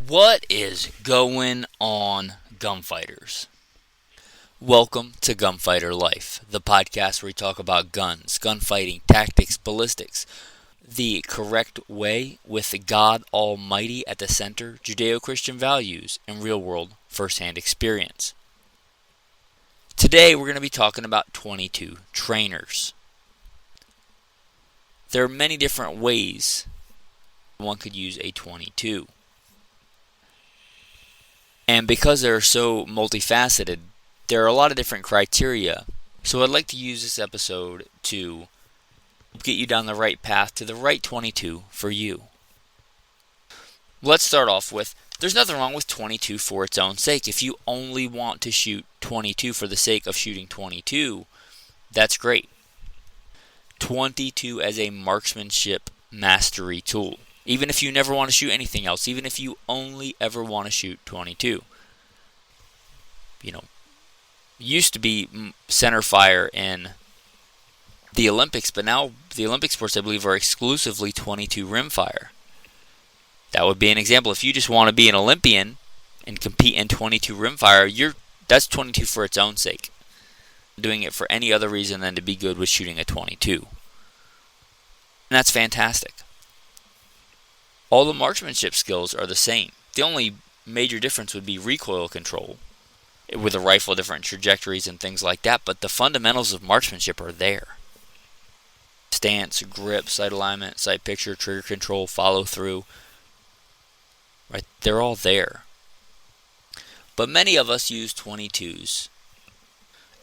What is going on, gunfighters? Welcome to Gunfighter Life, the podcast where we talk about guns, gunfighting, tactics, ballistics, the correct way with God Almighty at the center, Judeo-Christian values, and real-world first-hand experience. Today we're going to be talking about 22 trainers. There are many different ways one could use a 22. And because they're so multifaceted, there are a lot of different criteria. So I'd like to use this episode to get you down the right path to the right 22 for you. Let's start off with, there's nothing wrong with 22 for its own sake. If you only want to shoot 22 for the sake of shooting 22, that's great. 22 as a marksmanship mastery tool. Even if you never want to shoot anything else, even if you only ever want to shoot 22. Used to be center fire in the Olympics, but now the Olympic sports, I believe, are exclusively 22 rimfire. That would be an example. If you just want to be an Olympian and compete in 22 rimfire, that's 22 for its own sake. Doing it for any other reason than to be good with shooting a 22. And that's fantastic. All the marksmanship skills are the same. The only major difference would be recoil control, with a rifle, different trajectories and things like that, but the fundamentals of marksmanship are there. Stance, grip, sight alignment, sight picture, trigger control, follow through, right? They're all there. But many of us use 22s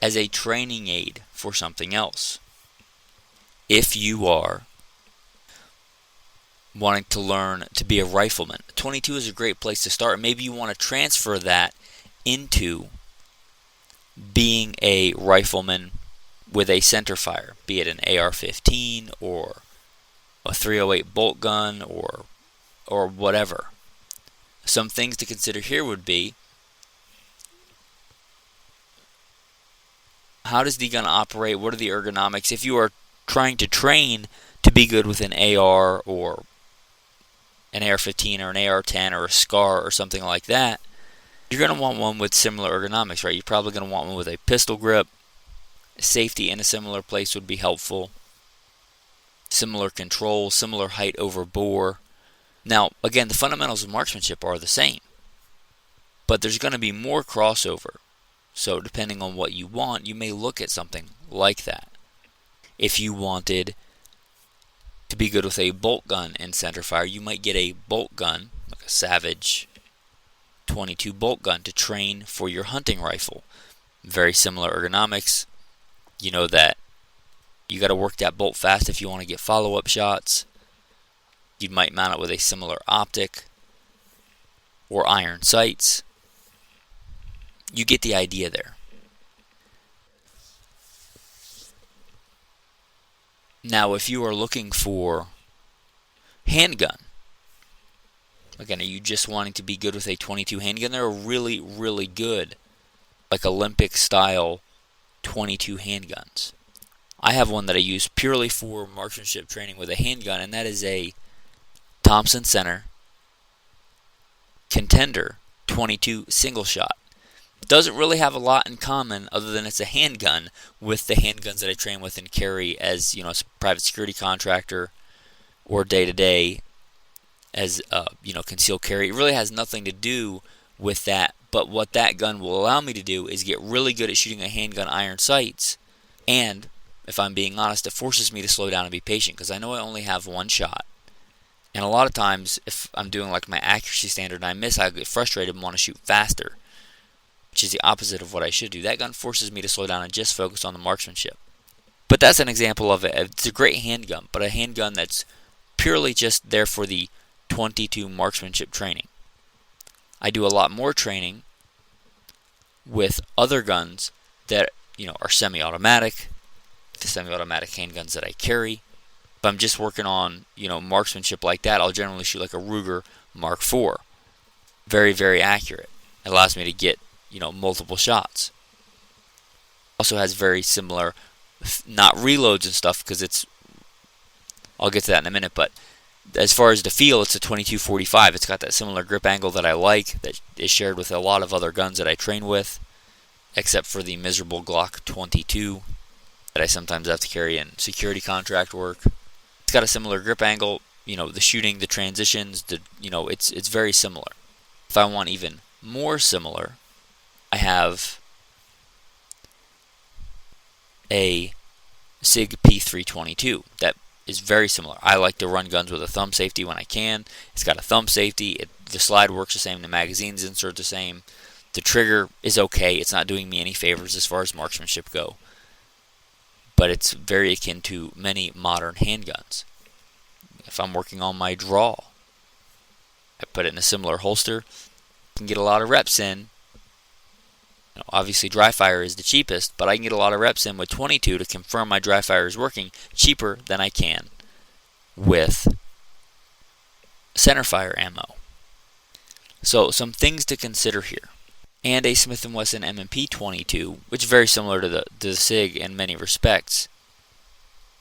as a training aid for something else. If you are wanting to learn to be a rifleman, 22 is a great place to start. Maybe you want to transfer that into being a rifleman with a centerfire, be it an AR-15 or a 308 bolt gun or whatever. Some things to consider here would be, how does the gun operate? What are the ergonomics? If you are trying to train to be good with an AR or an AR-15 or an AR-10 or a SCAR or something like that, you're going to want one with similar ergonomics, right? You're probably going to want one with a pistol grip. Safety in a similar place would be helpful. Similar control, similar height over bore. Now, again, the fundamentals of marksmanship are the same, but there's going to be more crossover. So depending on what you want, you may look at something like that. If you wanted to be good with a bolt gun in centerfire, you might get a bolt gun, like a Savage 22 bolt gun, to train for your hunting rifle. Very similar ergonomics. You know that you got to work that bolt fast if you want to get follow-up shots. You might mount it with a similar optic or iron sights. You get the idea there. Now, if you are looking for handgun, again, are you just wanting to be good with a 22 handgun? There are really, really good, like Olympic-style 22 handguns. I have one that I use purely for marksmanship training with a handgun, and that is a Thompson Center Contender 22 single shot. Doesn't really have a lot in common other than it's a handgun with the handguns that I train with and carry as, as a private security contractor or day-to-day as, concealed carry. It really has nothing to do with that, but what that gun will allow me to do is get really good at shooting a handgun iron sights, and if I'm being honest, it forces me to slow down and be patient because I know I only have one shot. And a lot of times, if I'm doing like my accuracy standard and I miss, I get frustrated and want to shoot faster, which is the opposite of what I should do. That gun forces me to slow down and just focus on the marksmanship. But that's an example of it. It's a great handgun, but a handgun that's purely just there for the 22 marksmanship training. I do a lot more training with other guns that, are semi-automatic, the semi-automatic handguns that I carry. If I'm just working on, marksmanship like that, I'll generally shoot like a Ruger Mark IV. Very, very accurate. It allows me to get multiple shots. Also has very similar, not reloads and stuff, because I'll get to that in a minute, but As far as the feel, it's a 22-45. It's got that similar grip angle that I like, that is shared with a lot of other guns that I train with, except for the miserable Glock 22 that I sometimes have to carry in security contract work. It's got a similar grip angle, the shooting, the transitions, it's very similar. If I want even more similar, I have a SIG P322 that is very similar. I like to run guns with a thumb safety when I can. It's got a thumb safety. The slide works the same. The magazines insert the same. The trigger is okay. It's not doing me any favors as far as marksmanship go. But it's very akin to many modern handguns. If I'm working on my draw, I put it in a similar holster. I can get a lot of reps in. Obviously, dry fire is the cheapest, but I can get a lot of reps in with 22 to confirm my dry fire is working cheaper than I can with centerfire ammo. So, some things to consider here. And a Smith & Wesson M&P 22, which is very similar to the SIG in many respects.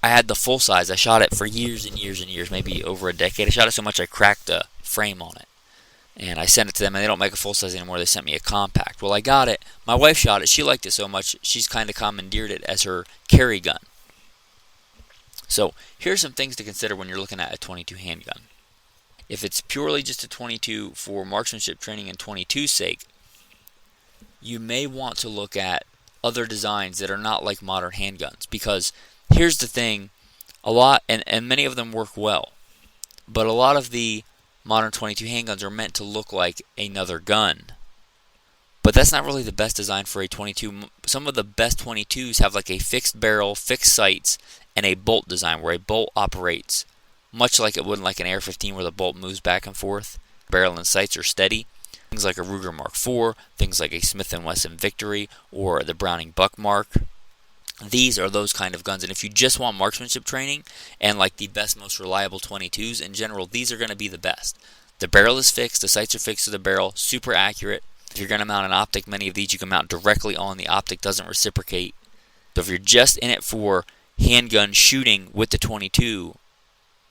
I had the full size. I shot it for years and years and years, maybe over a decade. I shot it so much I cracked the frame on it. And I sent it to them, and they don't make a full size anymore. They sent me a compact. Well, I got it. My wife shot it. She liked it so much, she's kind of commandeered it as her carry gun. So, here's some things to consider when you're looking at a 22 handgun. If it's purely just a 22 for marksmanship training and 22's sake, you may want to look at other designs that are not like modern handguns. Because here's the thing, and many of them work well, but a lot of the modern 22 handguns are meant to look like another gun. But that's not really the best design for a 22. Some of the best 22s have like a fixed barrel, fixed sights, and a bolt design where a bolt operates much like it would in like an AR-15 where the bolt moves back and forth. Barrel and sights are steady. Things like a Ruger Mark IV, things like a Smith & Wesson Victory, or the Browning Buckmark. These are those kind of guns, and if you just want marksmanship training and like the best, most reliable 22s in general, these are going to be the best. The barrel is fixed, the sights are fixed to the barrel, super accurate. If you're going to mount an optic, many of these you can mount directly on the optic, doesn't reciprocate. So if you're just in it for handgun shooting with the 22,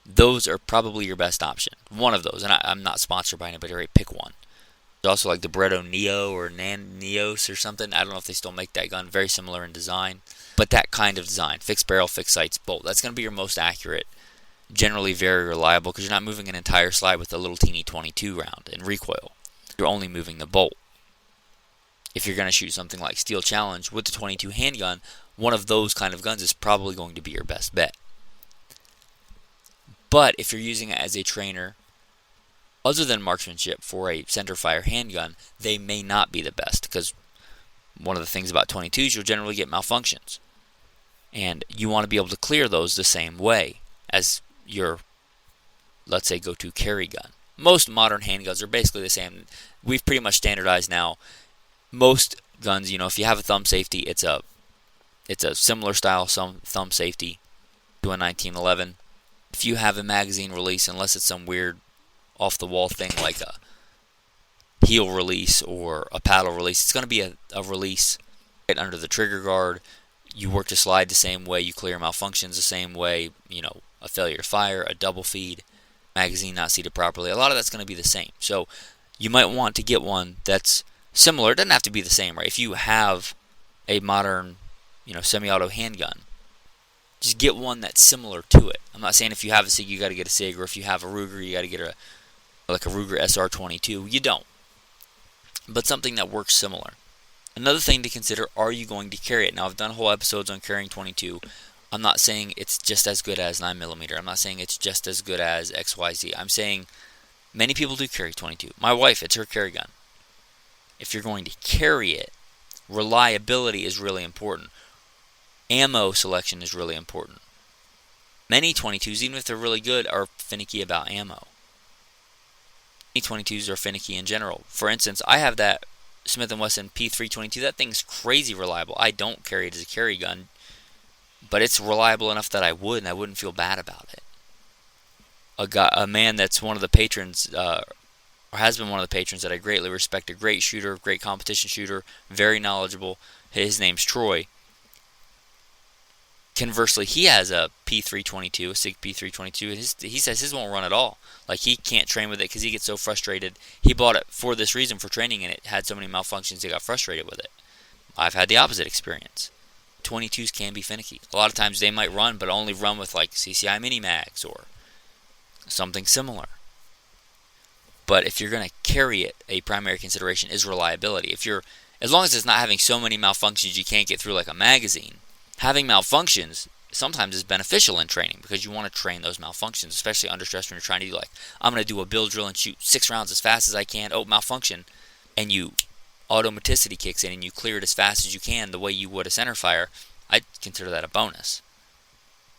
those are probably your best option. One of those, and I'm not sponsored by anybody, right? Pick one. There's also like the Bretto Neo or Nan Neos or something. I don't know if they still make that gun. Very similar in design. But that kind of design, fixed barrel, fixed sights, bolt, that's going to be your most accurate. Generally very reliable because you're not moving an entire slide with a little teeny 22 round in recoil. You're only moving the bolt. If you're going to shoot something like Steel Challenge with the 22 handgun, one of those kind of guns is probably going to be your best bet. But if you're using it as a trainer, other than marksmanship for a centerfire handgun, they may not be the best because one of the things about 22s, you'll generally get malfunctions. And you want to be able to clear those the same way as your, let's say, go-to carry gun. Most modern handguns are basically the same. We've pretty much standardized now. Most guns, if you have a thumb safety, it's a similar style thumb safety to a 1911. If you have a magazine release, unless it's some weird off-the-wall thing like a heel release or a paddle release, it's going to be a release right under the trigger guard. You work the slide the same way, you clear malfunctions the same way, a failure to fire, a double feed, magazine not seated properly. A lot of that's going to be the same. So you might want to get one that's similar. It doesn't have to be the same, right? If you have a modern, semi-auto handgun, just get one that's similar to it. I'm not saying if you have a SIG, you got to get a SIG, or if you have a Ruger, you got to get a Ruger SR22. You don't. But something that works similar. Another thing to consider, are you going to carry it? Now, I've done whole episodes on carrying 22. I'm not saying it's just as good as 9mm. I'm not saying it's just as good as XYZ. I'm saying many people do carry 22. My wife, it's her carry gun. If you're going to carry it, reliability is really important. Ammo selection is really important. Many 22s, even if they're really good, are finicky about ammo. Many 22s are finicky in general. For instance, I have that Smith & Wesson P322. That thing's crazy reliable. I don't carry it as a carry gun, but it's reliable enough that I wouldn't feel bad about it. A man that's one of the patrons, or has been one of the patrons that I greatly respect, a great shooter, great competition shooter, very knowledgeable. His name's Troy. Conversely, he has a P322, a SIG P322, and he says his won't run at all. Like, he can't train with it because he gets so frustrated. He bought it for this reason, for training, and it had so many malfunctions he got frustrated with it. I've had the opposite experience. 22s can be finicky. A lot of times they might run, but only run with like CCI Mini Mags or something similar. But if you're going to carry it, a primary consideration is reliability. As long as it's not having so many malfunctions you can't get through like a magazine, having malfunctions sometimes is beneficial in training because you want to train those malfunctions, especially under stress when you're trying to do like, I'm going to do a bill drill and shoot 6 rounds as fast as I can. Oh, malfunction. And automaticity kicks in and you clear it as fast as you can the way you would a center fire. I'd consider that a bonus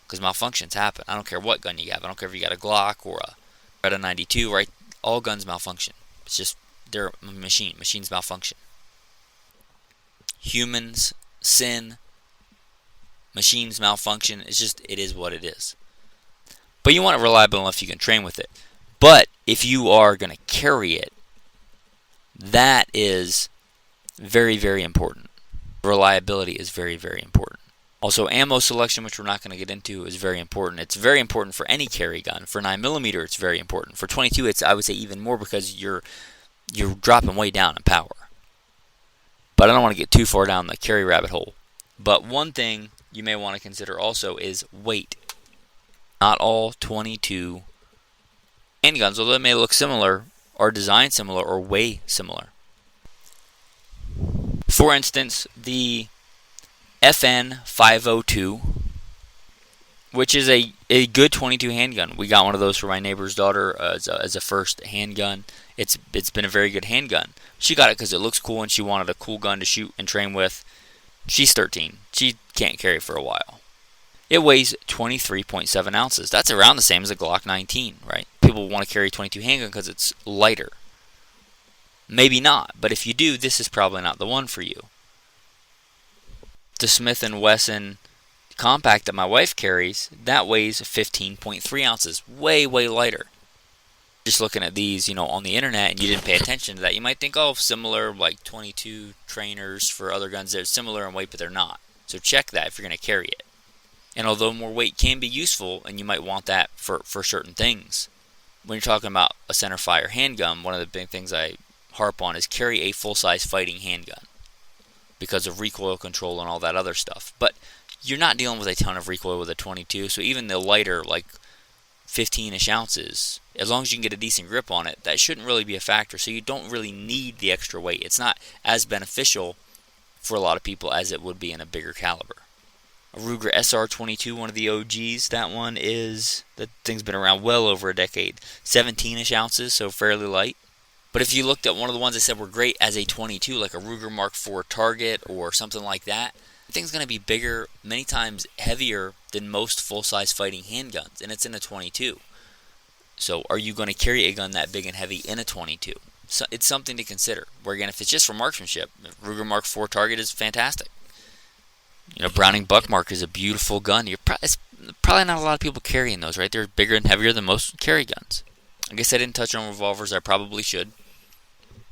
because malfunctions happen. I don't care what gun you have. I don't care if you got a Glock or a Beretta 92, right? All guns malfunction. It's just, they're a machine. Machines malfunction. Humans sin. Machines malfunction. It is what it is. But you want it reliable enough you can train with it. But if you are going to carry it, that is very, very important. Reliability is very, very important. Also, ammo selection, which we're not going to get into, is very important. It's very important for any carry gun. For 9mm, it's very important. For 22, it's, I would say, even more because you're dropping way down in power. But I don't want to get too far down the carry rabbit hole. But one thing you may want to consider also is weight. Not all 22 handguns, although they may look similar, are designed similar or weigh similar. For instance, the FN502, which is a good 22 handgun. We got one of those for my neighbor's daughter as a first handgun. It's been a very good handgun. She got it because it looks cool and she wanted a cool gun to shoot and train with. She's 13. She can't carry for a while. It weighs 23.7 ounces. That's around the same as a Glock 19, right? People want to carry a 22 handgun because it's lighter. Maybe not, but if you do, this is probably not the one for you. The Smith & Wesson compact that my wife carries, that weighs 15.3 ounces. Way, way lighter. Just looking at these, on the internet and you didn't pay attention to that, you might think, oh, similar, like 22 trainers for other guns, they're similar in weight, but they're not. So check that if you're going to carry it. And although more weight can be useful, and you might want that for certain things, when you're talking about a centerfire handgun, one of the big things I harp on is carry a full-size fighting handgun because of recoil control and all that other stuff. But you're not dealing with a ton of recoil with a 22, so even the lighter, like 15-ish ounces, as long as you can get a decent grip on it, that shouldn't really be a factor. So you don't really need the extra weight. It's not as beneficial for a lot of people as it would be in a bigger caliber. A Ruger S.R.22, one of the OGs, that thing's been around well over a decade. 17-ish ounces, so fairly light. But if you looked at one of the ones I said were great as a 22, like a Ruger Mark IV Target or something like that, the thing's going to be bigger, many times heavier than most full-size fighting handguns, and it's in a 22. So are you going to carry a gun that big and heavy in a 22? So it's something to consider. Where again, if it's just for marksmanship, Ruger Mark IV Target is fantastic. Browning Buckmark is a beautiful gun. It's probably not a lot of people carrying those, right? They're bigger and heavier than most carry guns. I guess I didn't touch on revolvers. I probably should.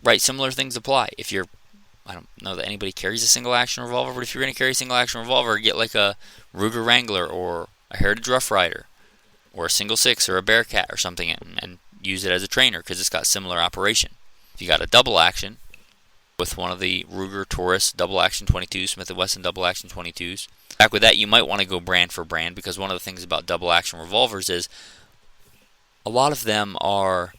Right, similar things apply. I don't know that anybody carries a single-action revolver, but if you're going to carry a single-action revolver, get like a Ruger Wrangler or a Heritage Rough Rider or a single 6 or a Bearcat or something and use it as a trainer because it's got similar operation. If you got a double-action with one of the Ruger Taurus double-action 22s, Smith & Wesson double-action 22s, back with that, you might want to go brand for brand because one of the things about double-action revolvers is a lot of them are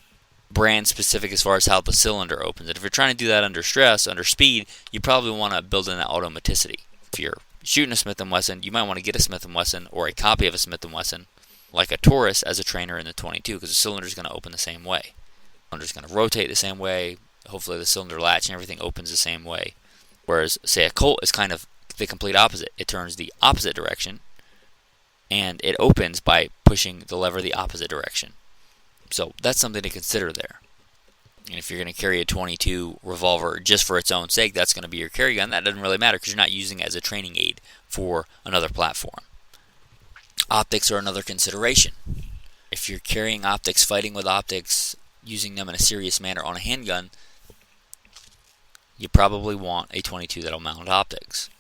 brand specific as far as how the cylinder opens. And if you're trying to do that under stress, under speed, you probably want to build in that automaticity. If you're shooting a Smith & Wesson, you might want to get a Smith & Wesson or a copy of a Smith & Wesson like a Taurus as a trainer in the 22 because the cylinder is going to open the same way. The cylinder is going to rotate the same way. Hopefully the cylinder latch and everything opens the same way. Whereas, say, a Colt is kind of the complete opposite. It turns the opposite direction and it opens by pushing the lever the opposite direction. So that's something to consider there. And if you're going to carry a 22 revolver just for its own sake, that's going to be your carry gun. That doesn't really matter because you're not using it as a training aid for another platform. Optics are another consideration. If you're carrying optics, fighting with optics, using them in a serious manner on a handgun, you probably want a 22 that'll mount optics.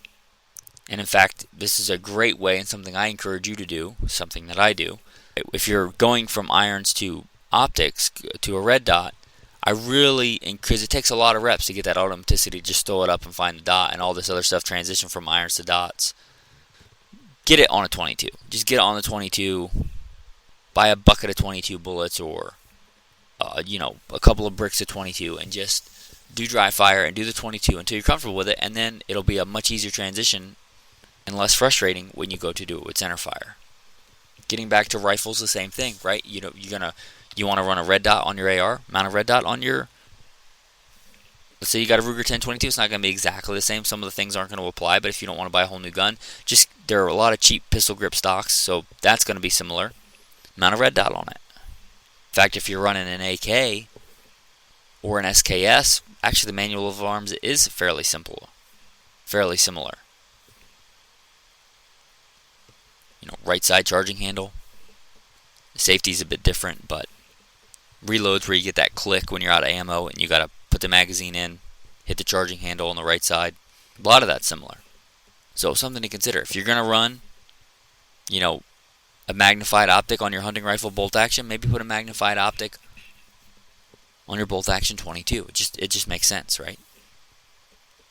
And in fact, this is a great way and something I encourage you to do, something that I do. If you're going from irons to optics to a red dot, I really, because it takes a lot of reps to get that automaticity, just throw it up and find the dot and all this other stuff, transition from irons to dots. Get it on a 22. Just get it on the 22. Buy a bucket of 22 bullets or, a couple of bricks of 22 and just do dry fire and do the 22 until you're comfortable with it, and then it'll be a much easier transition and less frustrating when you go to do it with center fire. Getting back to rifles, the same thing, right? You want to run a red dot on your AR, mount a red dot on your. Let's say you got a Ruger 1022. It's not going to be exactly the same. Some of the things aren't going to apply, but if you don't want to buy a whole new gun, there are a lot of cheap pistol grip stocks, so that's going to be similar. Mount a red dot on it. In fact, if you're running an AK or an SKS, actually the manual of arms is fairly similar. Right side charging handle. The safety's a bit different, but reloads where you get that click when you're out of ammo and you got to put the magazine in, hit the charging handle on the right side. A lot of that's similar. So something to consider. If you're going to run, a magnified optic on your hunting rifle bolt action, maybe put a magnified optic on your bolt action 22. It just makes sense, right?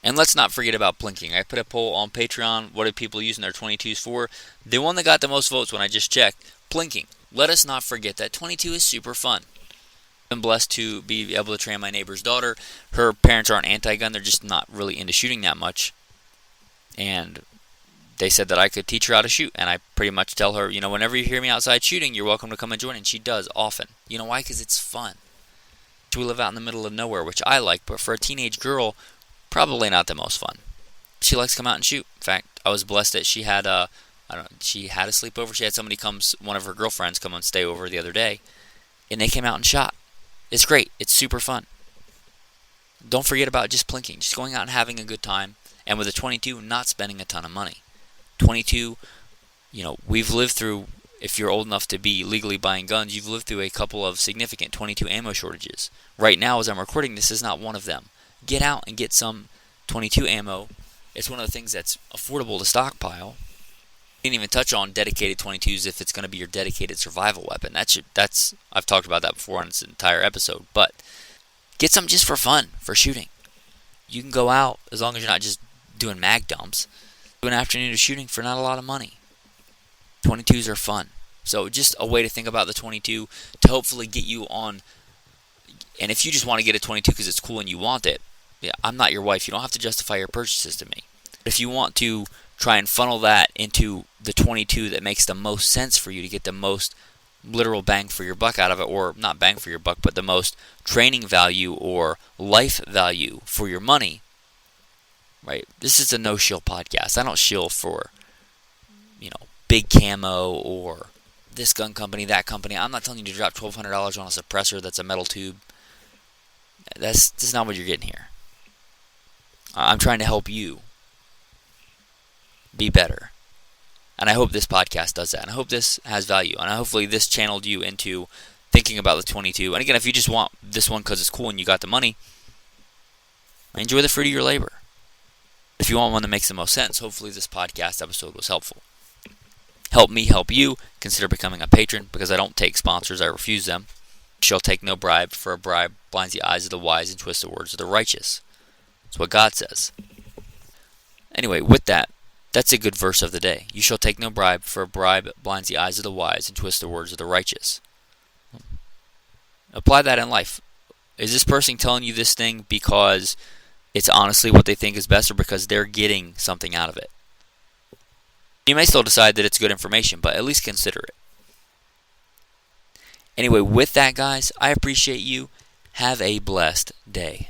And let's not forget about plinking. I put a poll on Patreon. What are people using their 22s for? The one that got the most votes when I just checked, plinking. Let us not forget that 22 is super fun. I've been blessed to be able to train my neighbor's daughter. Her parents aren't anti-gun. They're just not really into shooting that much. And they said that I could teach her how to shoot. And I pretty much tell her, whenever you hear me outside shooting, you're welcome to come and join. And she does often. You know why? Because it's fun. We live out in the middle of nowhere, which I like. But for a teenage girl, probably not the most fun. She likes to come out and shoot. In fact, I was blessed that she had a sleepover. She had one of her girlfriends come and stay over the other day, and they came out and shot. It's great. It's super fun. Don't forget about just plinking, just going out and having a good time, and with a 22, not spending a ton of money. 22, we've lived through, if you're old enough to be legally buying guns, you've lived through a couple of significant 22 ammo shortages. Right now, as I'm recording, this is not one of them. Get out and get some 22 ammo. It's one of the things that's affordable to stockpile. Didn't even touch on dedicated 22s if it's going to be your dedicated survival weapon. I've talked about that before on this entire episode. But get some just for fun, for shooting. You can go out, as long as you're not just doing mag dumps, do an afternoon of shooting for not a lot of money. 22s are fun. So just a way to think about the 22 to hopefully get you on. And if you just want to get a 22 because it's cool and you want it, I'm not your wife. You don't have to justify your purchases to me. But if you want to try and funnel that into the 22 that makes the most sense for you to get the most literal bang for your buck out of it, or not bang for your buck, but the most training value or life value for your money, right? This is a no-shill podcast. I don't shill for, big camo or this gun company, that company. I'm not telling you to drop $1,200 on a suppressor that's a metal tube. That's not what you're getting here. I'm trying to help you be better. And I hope this podcast does that. And I hope this has value. And hopefully this channeled you into thinking about the 22. And again, if you just want this one because it's cool and you got the money, enjoy the fruit of your labor. If you want one that makes the most sense, hopefully this podcast episode was helpful. Help me help you. Consider becoming a patron, because I don't take sponsors. I refuse them. Shall take no bribe, for a bribe blinds the eyes of the wise and twists the words of the righteous. That's what God says. Anyway, with that, that's a good verse of the day. You shall take no bribe, for a bribe blinds the eyes of the wise and twists the words of the righteous. Apply that in life. Is this person telling you this thing because it's honestly what they think is best, or because they're getting something out of it? You may still decide that it's good information, but at least consider it. Anyway, with that, guys, I appreciate you. Have a blessed day.